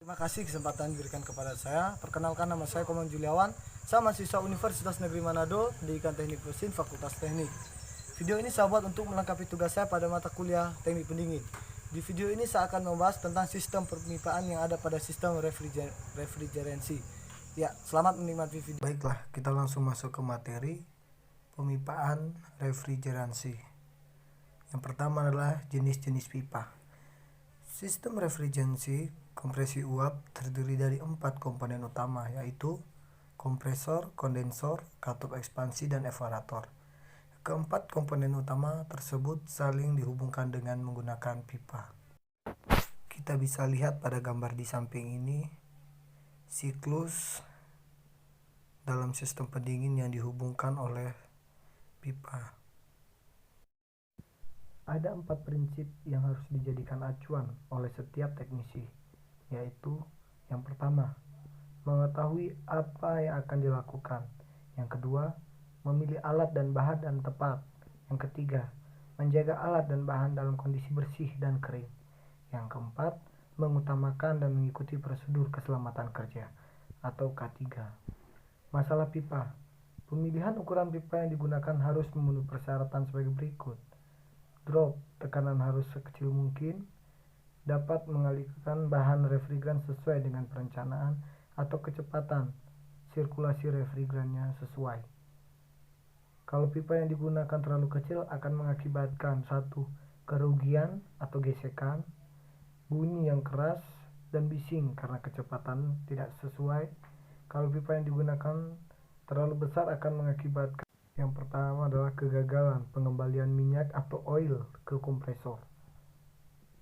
Terima kasih kesempatan diberikan kepada saya. Perkenalkan, nama saya Komang Juliawan. Saya mahasiswa Universitas Negeri Manado, Pendidikan Teknik Mesin, Fakultas Teknik. Video ini saya buat untuk melengkapi tugas saya pada mata kuliah Teknik Pendingin. Di video ini saya akan membahas tentang sistem perpipaan yang ada pada sistem refrigeransi. Ya, selamat menikmati video. Baiklah, kita langsung masuk ke materi pemipaan refrigeransi. Yang pertama adalah jenis-jenis pipa. Sistem refrigeransi kompresi uap terdiri dari 4 komponen utama, yaitu kompresor, kondensor, katup ekspansi, dan evaporator. Keempat komponen utama tersebut saling dihubungkan dengan menggunakan pipa. Kita bisa lihat pada gambar di samping ini siklus dalam sistem pendingin yang dihubungkan oleh pipa. Ada 4 prinsip yang harus dijadikan acuan oleh setiap teknisi, yaitu yang pertama, mengetahui apa yang akan dilakukan. Yang kedua, memilih alat dan bahan yang tepat. Yang ketiga, menjaga alat dan bahan dalam kondisi bersih dan kering. Yang keempat, mengutamakan dan mengikuti prosedur keselamatan kerja atau K3. Masalah pipa. Pemilihan ukuran pipa yang digunakan harus memenuhi persyaratan sebagai berikut. Drop, tekanan harus sekecil mungkin, dapat mengalirkan bahan refrigeran sesuai dengan perencanaan atau kecepatan sirkulasi refrigerannya sesuai. Kalau pipa yang digunakan terlalu kecil akan mengakibatkan 1. Kerugian atau gesekan, bunyi yang keras dan bising karena kecepatan tidak sesuai. Kalau pipa yang digunakan terlalu besar akan mengakibatkan yang pertama adalah kegagalan pengembalian minyak atau oil ke kompresor,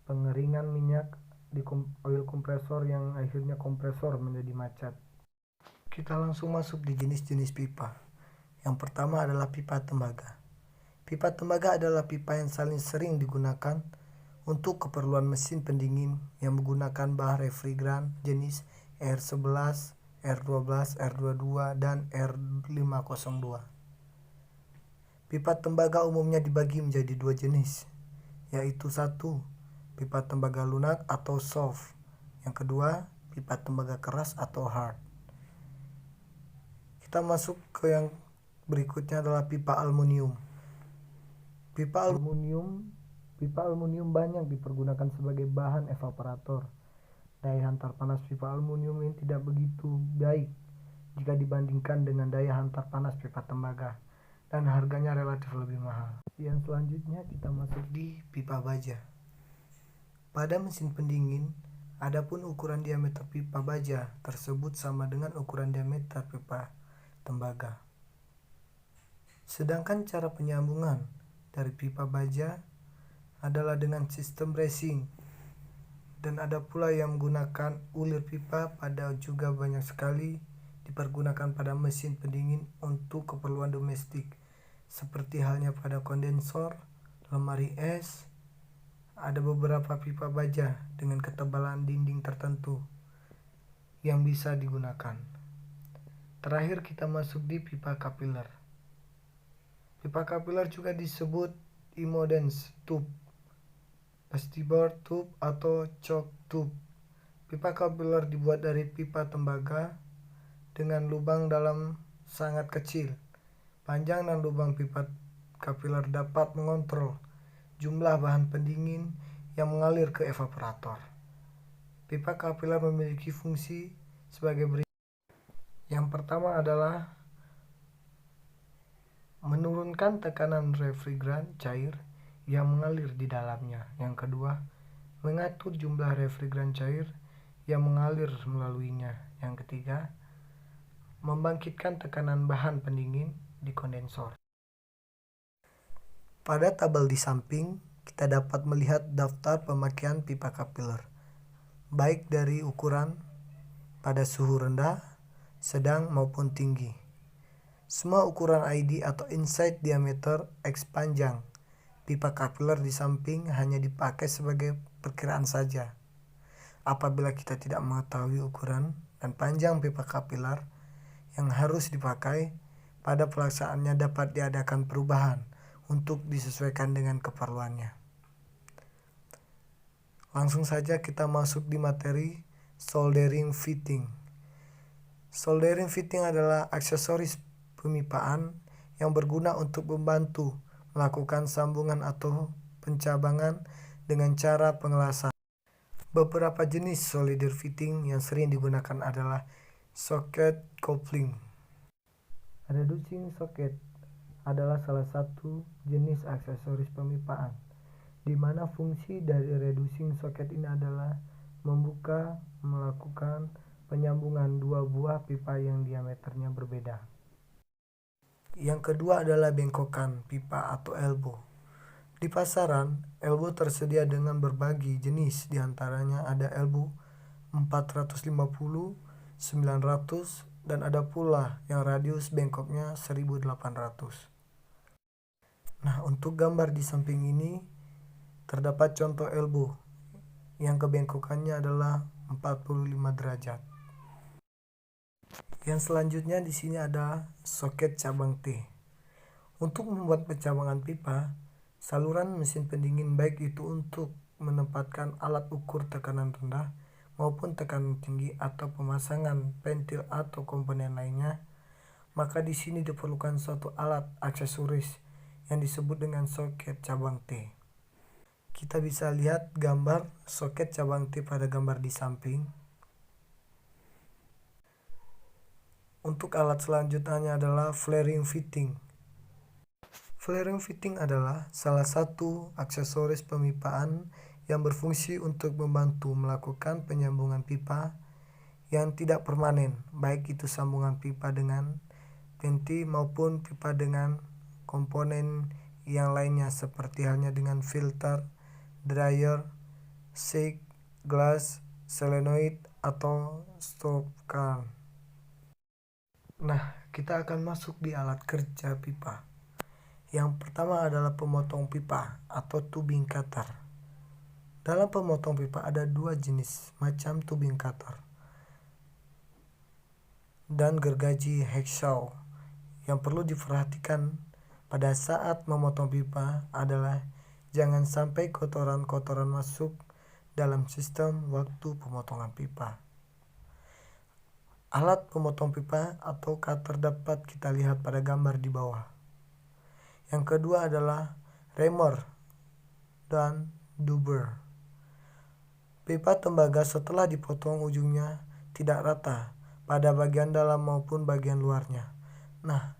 pengeringan minyak di oil kompresor yang akhirnya kompresor menjadi macet. Kita langsung masuk di jenis-jenis pipa. Yang pertama adalah pipa tembaga. Pipa tembaga adalah pipa yang saling sering digunakan untuk keperluan mesin pendingin yang menggunakan bahan refrigeran jenis R11, R12, R22, dan R502. Pipa tembaga umumnya dibagi menjadi 2 jenis, yaitu 1. Pipa tembaga lunak atau soft. Yang kedua, pipa tembaga keras atau hard. Kita masuk ke yang berikutnya adalah pipa aluminium. Pipa aluminium banyak dipergunakan sebagai bahan evaporator. Daya hantar panas pipa aluminium ini tidak begitu baik jika dibandingkan dengan daya hantar panas pipa tembaga, dan harganya relatif lebih mahal. Yang selanjutnya kita masuk di pipa baja. Pada mesin pendingin, adapun ukuran diameter pipa baja tersebut sama dengan ukuran diameter pipa tembaga. Sedangkan cara penyambungan dari pipa baja adalah dengan sistem bracing, dan ada pula yang menggunakan ulir pipa. Pada juga banyak sekali dipergunakan pada mesin pendingin untuk keperluan domestik, seperti halnya pada kondensor, lemari es. Ada beberapa pipa baja dengan ketebalan dinding tertentu yang bisa digunakan. Terakhir kita masuk di pipa kapiler. Pipa kapiler juga disebut Imodens tube, vestibule tube, atau choke tube. Pipa kapiler dibuat dari pipa tembaga dengan lubang dalam sangat kecil. Panjang dan lubang pipa kapiler dapat mengontrol jumlah bahan pendingin yang mengalir ke evaporator. Pipa kapiler memiliki fungsi sebagai berikut. Yang pertama adalah menurunkan tekanan refrigeran cair yang mengalir di dalamnya. Yang kedua, mengatur jumlah refrigeran cair yang mengalir melaluinya. Yang ketiga, membangkitkan tekanan bahan pendingin di kondensor. Pada tabel di samping, kita dapat melihat daftar pemakaian pipa kapiler, baik dari ukuran pada suhu rendah, sedang maupun tinggi. Semua ukuran ID atau inside diameter X panjang pipa kapiler di samping hanya dipakai sebagai perkiraan saja. Apabila kita tidak mengetahui ukuran dan panjang pipa kapiler yang harus dipakai, pada pelaksanaannya dapat diadakan perubahan untuk disesuaikan dengan keperluannya. Langsung saja kita masuk di materi soldering fitting. Soldering fitting adalah aksesoris pemipaan yang berguna untuk membantu melakukan sambungan atau pencabangan dengan cara pengelasan. Beberapa jenis solder fitting yang sering digunakan adalah socket coupling. Reducing socket adalah salah satu jenis aksesoris pemipaan, di mana fungsi dari reducing socket ini adalah melakukan penyambungan dua buah pipa yang diameternya berbeda. Yang kedua adalah bengkokan pipa atau elbow. Di pasaran, elbow tersedia dengan berbagai jenis, diantaranya ada elbow 450, 900, dan ada pula yang radius bengkoknya 1800. Nah, untuk gambar di samping ini terdapat contoh elbow yang kebengkokannya adalah 45 derajat. Yang selanjutnya di sini ada soket cabang T. Untuk membuat pencabangan pipa, saluran mesin pendingin baik itu untuk menempatkan alat ukur tekanan rendah maupun tekanan tinggi atau pemasangan ventil atau komponen lainnya, maka di sini diperlukan suatu alat aksesoris yang disebut dengan soket cabang T. Kita bisa lihat gambar soket cabang T pada gambar di samping. Untuk alat selanjutnya adalah flaring fitting. Flaring fitting adalah salah satu aksesoris pemipaan yang berfungsi untuk membantu melakukan penyambungan pipa yang tidak permanen, baik itu sambungan pipa dengan venti maupun pipa dengan komponen yang lainnya seperti halnya dengan filter, dryer, shake, glass, solenoid, atau stop can. Nah, kita akan masuk di alat kerja pipa. Yang pertama adalah pemotong pipa atau tubing cutter. Dalam pemotong pipa ada dua jenis macam tubing cutter dan gergaji hacksaw. Yang perlu diperhatikan pada saat memotong pipa adalah jangan sampai kotoran-kotoran masuk dalam sistem waktu pemotongan pipa. Alat pemotong pipa atau cutter dapat kita lihat pada gambar di bawah. Yang kedua adalah reamer dan dubber. Pipa tembaga setelah dipotong ujungnya tidak rata pada bagian dalam maupun bagian luarnya. Nah,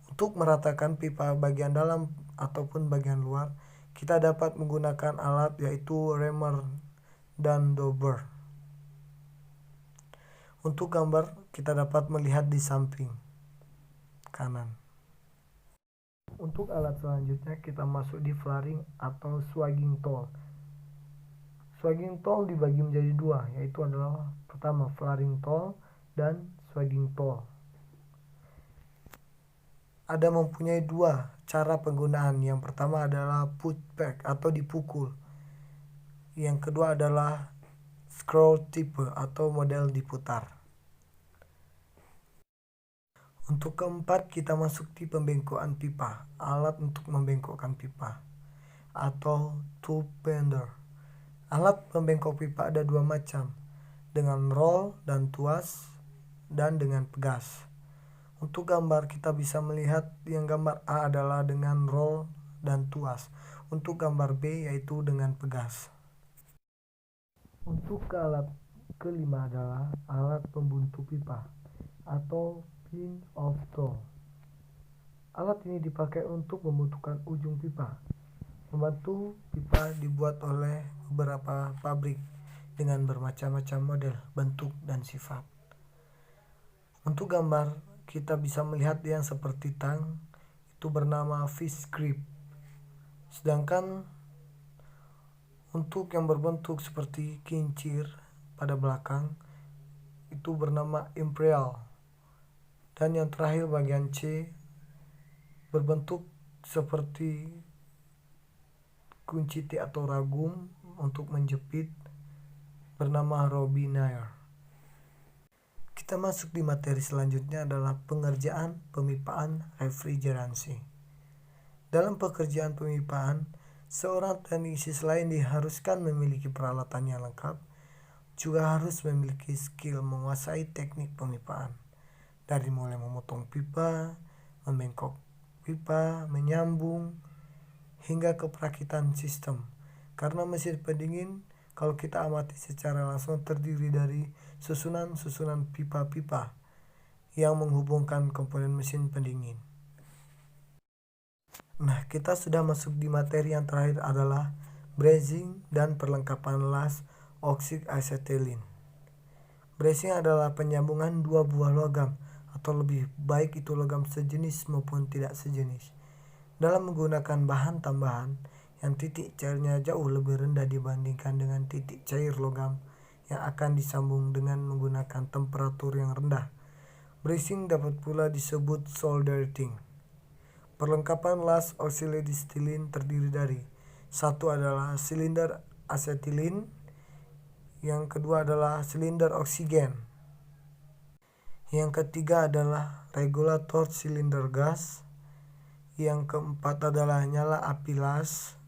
untuk meratakan pipa bagian dalam ataupun bagian luar, kita dapat menggunakan alat yaitu reamer dan dubber. Untuk gambar kita dapat melihat di samping kanan. Untuk alat selanjutnya kita masuk di flaring atau swagging tool. Swagging tool dibagi menjadi dua, yaitu adalah pertama flaring tool dan swagging tool. Ada mempunyai dua cara penggunaan. Yang pertama adalah put back atau dipukul. Yang kedua adalah scroll tipe atau model diputar. Untuk keempat kita masuk di pembengkokan pipa, alat untuk membengkokkan pipa atau tube bender. Alat pembengkok pipa ada dua macam, dengan roll dan tuas dan dengan pegas. Untuk gambar kita bisa melihat yang gambar A adalah dengan roll dan tuas. Untuk gambar B yaitu dengan pegas. Untuk alat kelima adalah alat pembuntu pipa atau pin of tool. Alat ini dipakai untuk membentukkan ujung pipa. Pembantu pipa dibuat oleh beberapa pabrik dengan bermacam-macam model, bentuk, dan sifat. Untuk gambar kita bisa melihat yang seperti tang itu bernama fish grip. Sedangkan untuk yang berbentuk seperti kincir pada belakang itu bernama imperial. Dan yang terakhir bagian C berbentuk seperti kunci T atau ragum untuk menjepit bernama Robinier. Kita masuk di materi selanjutnya adalah pengerjaan pemipaan refrigerasi. Dalam pekerjaan pemipaan, seorang teknisi selain diharuskan memiliki peralatan yang lengkap, juga harus memiliki skill menguasai teknik pemipaan, dari mulai memotong pipa, membengkok pipa, menyambung, hingga ke perakitan sistem. Karena mesin pendingin kalau kita amati secara langsung terdiri dari susunan-susunan pipa-pipa yang menghubungkan komponen mesin pendingin. Nah, kita sudah masuk di materi yang terakhir adalah brazing dan perlengkapan las oksiasetilin. Brazing adalah penyambungan dua buah logam, atau lebih baik itu logam sejenis maupun tidak sejenis, dalam menggunakan bahan tambahan yang titik cairnya jauh lebih rendah dibandingkan dengan titik cair logam yang akan disambung dengan menggunakan temperatur yang rendah. Brazing dapat pula disebut soldering. Perlengkapan las oksiasetilin terdiri dari: satu adalah silinder asetilin, yang kedua adalah silinder oksigen, yang ketiga adalah regulator silinder gas, yang keempat adalah nyala api las,